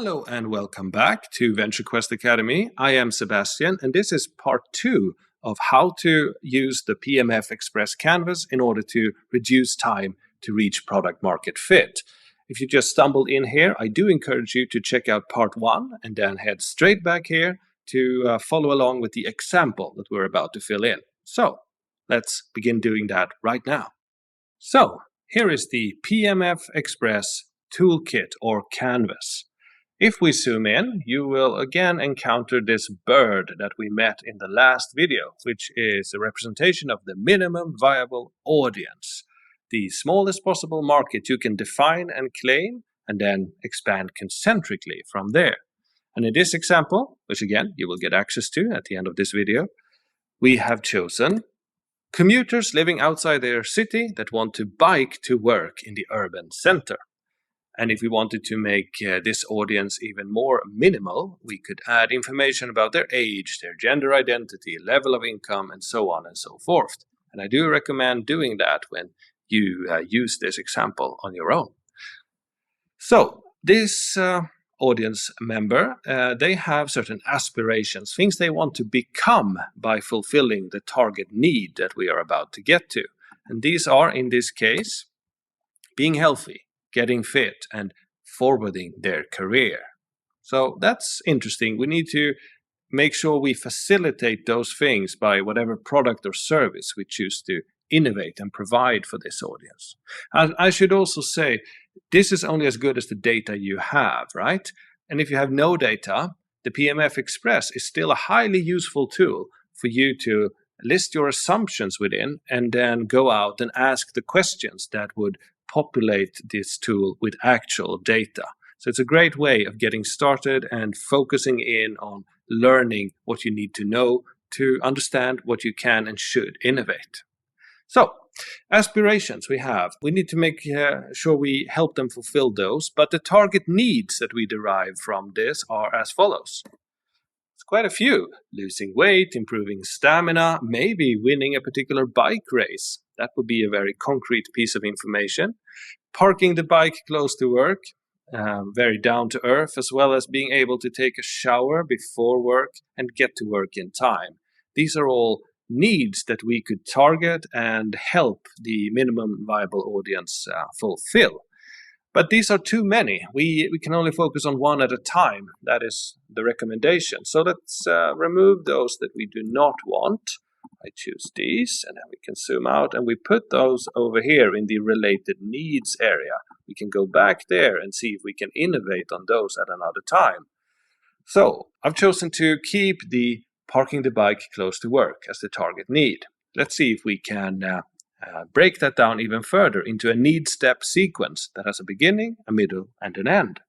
Hello and welcome back to Venture Quest Academy. I am Sebastian and this is part 2 of how to use the PMF Express canvas in order to reduce time to reach product market fit. If you just stumbled in here, I do encourage you to check out part 1 and then head straight back here to follow along with the example that we're about to fill in. So let's begin doing that right now. So here is the PMF Express Toolkit or canvas. If we zoom in, you will again encounter this bird that we met in the last video, which is a representation of the minimum viable audience, the smallest possible market you can define and claim, and then expand concentrically from there. And in this example, which again you will get access to at the end of this video, we have chosen commuters living outside their city that want to bike to work in the urban center. And if we wanted to make this audience even more minimal, we could add information about their age, their gender identity, level of income, and so on and so forth. And I do recommend doing that when you use this example on your own. So this audience member, they have certain aspirations, things they want to become by fulfilling the target need that we are about to get to. And these are, in this case, being healthy, getting fit, and forwarding their career. So that's interesting. We need to make sure we facilitate those things by whatever product or service we choose to innovate and provide for this audience. And I should also say, this is only as good as the data you have, right? And if you have no data, the PMF Express is still a highly useful tool for you to list your assumptions within and then go out and ask the questions that would populate this tool with actual data. So it's a great way of getting started and focusing in on learning what you need to know to understand what you can and should innovate. So aspirations we need to make sure we help them fulfill those, but the target needs that we derive from this are as follows. It's quite a few: losing weight, improving stamina, maybe winning a particular bike race. That would be a very concrete piece of information. Parking the bike close to work, very down to earth, as well as being able to take a shower before work and get to work in time. These are all needs that we could target and help the minimum viable audience fulfill. But these are too many. We can only focus on one at a time. That is the recommendation. So let's remove those that we do not want. I choose these, and then we can zoom out, and we put those over here in the related needs area. We can go back there and see if we can innovate on those at another time. So I've chosen to keep the parking the bike close to work as the target need. Let's see if we can break that down even further into a need step sequence that has a beginning, a middle, and an end.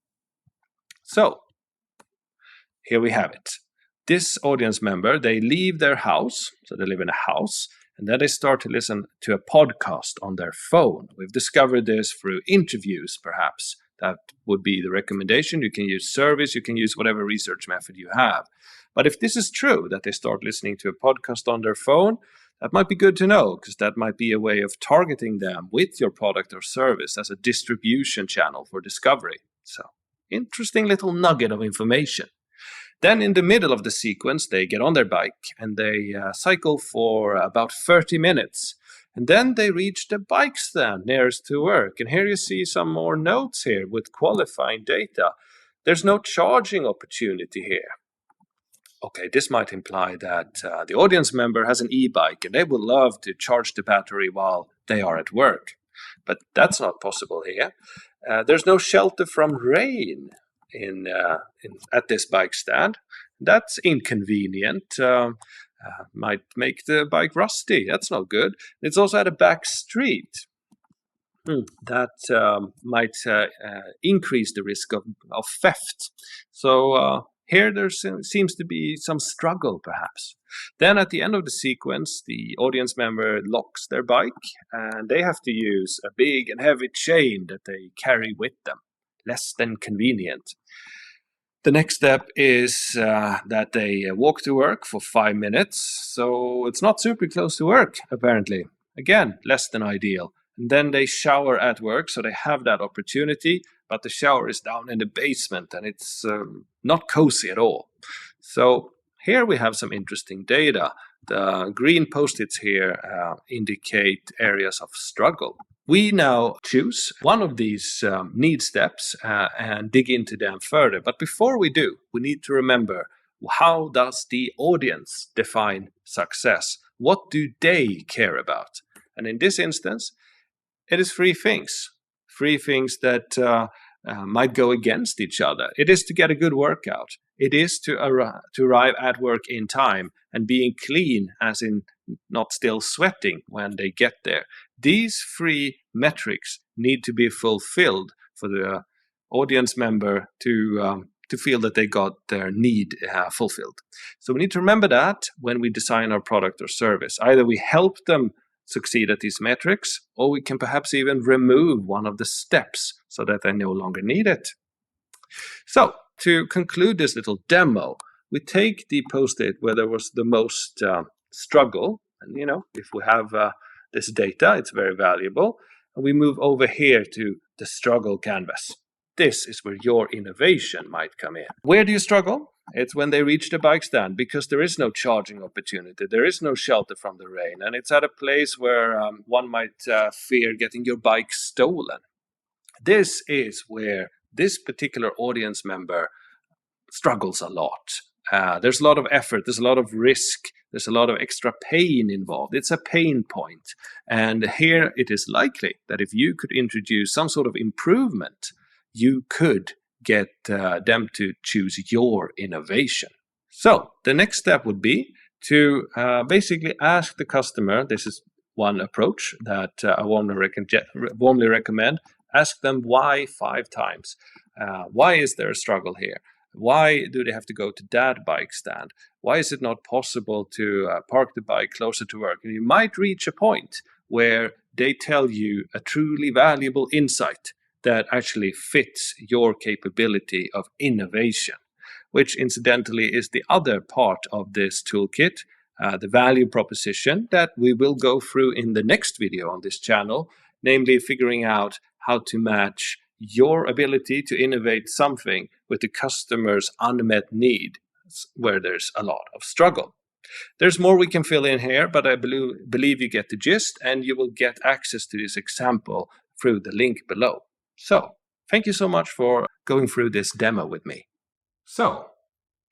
So here we have it. This audience member, they leave their house, so they live in a house, and then they start to listen to a podcast on their phone. We've discovered this through interviews, perhaps. That would be the recommendation. You can use surveys, you can use whatever research method you have. But if this is true, that they start listening to a podcast on their phone, that might be good to know, because that might be a way of targeting them with your product or service as a distribution channel for discovery. So, interesting little nugget of information. Then in the middle of the sequence, they get on their bike and they cycle for about 30 minutes. And then they reach the bike stand nearest to work. And here you see some more notes here with qualifying data. There's no charging opportunity here. Okay, this might imply that the audience member has an e-bike and they would love to charge the battery while they are at work. But that's not possible here. There's no shelter from rain at this bike stand. That's inconvenient. Might make the bike rusty. That's not good. It's also at a back street. That might increase the risk of theft. So here there seems to be some struggle, perhaps. Then at the end of the sequence, the audience member locks their bike and they have to use a big and heavy chain that they carry with them. Less than convenient. The next step is that they walk to work for 5 minutes. So it's not super close to work, apparently. Again, less than ideal. And then they shower at work, so they have that opportunity. but the shower is down in the basement and it's not cozy at all. So here we have some interesting data. The green post-its here indicate areas of struggle. We now choose one of these need steps and dig into them further. But before we do, we need to remember, how does the audience define success? What do they care about? And in this instance, it is three things that might go against each other. It is to get a good workout. It is to arrive at work in time and being clean, as in not still sweating when they get there. These three metrics need to be fulfilled for the audience member to feel that they got their need fulfilled. So we need to remember that when we design our product or service. Either we help them succeed at these metrics, or we can perhaps even remove one of the steps so that they no longer need it. So to conclude this little demo, we take the post-it where there was the most struggle, and if we have this data, it's very valuable, and we move over here to the struggle canvas. This is where your innovation might come in. Where do you struggle? It's when they reach the bike stand, because there is no charging opportunity, there is no shelter from the rain, and it's at a place where one might fear getting your bike stolen. This is where this particular audience member struggles a lot. There's a lot of effort, there's a lot of risk, there's a lot of extra pain involved. It's a pain point. And here it is likely that if you could introduce some sort of improvement, you could get them to choose your innovation. So the next step would be to basically ask the customer. This is one approach that I warmly recommend. Ask them why 5 times. Why is there a struggle here? Why do they have to go to that bike stand? Why is it not possible to park the bike closer to work? And you might reach a point where they tell you a truly valuable insight that actually fits your capability of innovation, which incidentally is the other part of this toolkit, the value proposition that we will go through in the next video on this channel, namely figuring out how to match your ability to innovate something with the customer's unmet need, where there's a lot of struggle. There's more we can fill in here, but I believe you get the gist, and you will get access to this example through the link below. So, thank you so much for going through this demo with me. So,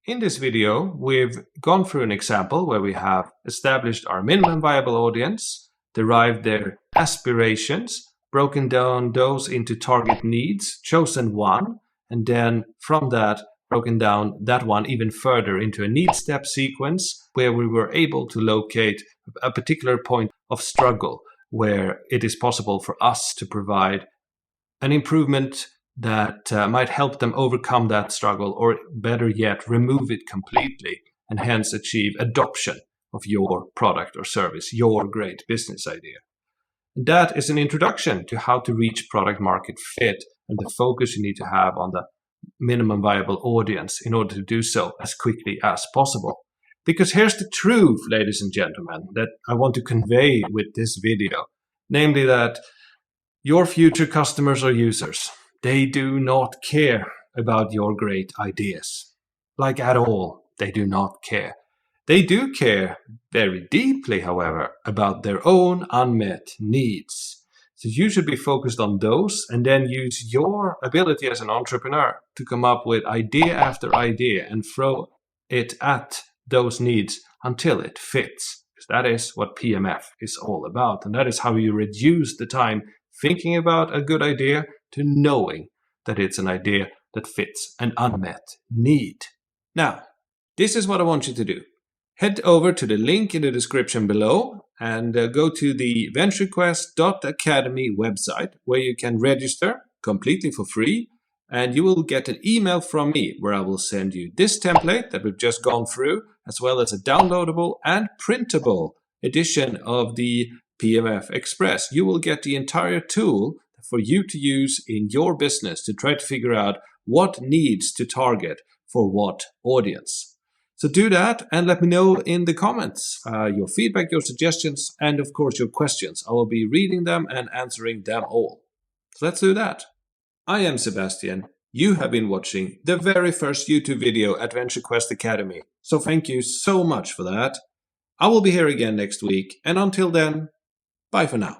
in this video, we've gone through an example where we have established our minimum viable audience, derived their aspirations, broken down those into target needs, chosen one, and then from that, broken down that one even further into a need step sequence where we were able to locate a particular point of struggle where it is possible for us to provide an improvement that might help them overcome that struggle, or better yet, remove it completely, and hence achieve adoption of your product or service, your great business idea. That is an introduction to how to reach product market fit and the focus you need to have on the minimum viable audience in order to do so as quickly as possible. Because here's the truth, ladies and gentlemen, that I want to convey with this video, namely that your future customers or users, they do not care about your great ideas. Like at all, they do not care. They do care very deeply, however, about their own unmet needs. So you should be focused on those and then use your ability as an entrepreneur to come up with idea after idea and throw it at those needs until it fits. Because that is what PMF is all about. And that is how you reduce the time thinking about a good idea to knowing that it's an idea that fits an unmet need. Now, this is what I want you to do. Head over to the link in the description below and go to the venturequest.academy website where you can register completely for free, and you will get an email from me where I will send you this template that we've just gone through, as well as a downloadable and printable edition of the PMF Express. You will get the entire tool for you to use in your business to try to figure out what needs to target for what audience. So do that and let me know in the comments your feedback, your suggestions, and of course your questions. I will be reading them and answering them all. So let's do that. I am Sebastian. You have been watching the very first YouTube video at Venture Quest Academy, so thank you so much for that. I will be here again next week, and until then, bye for now.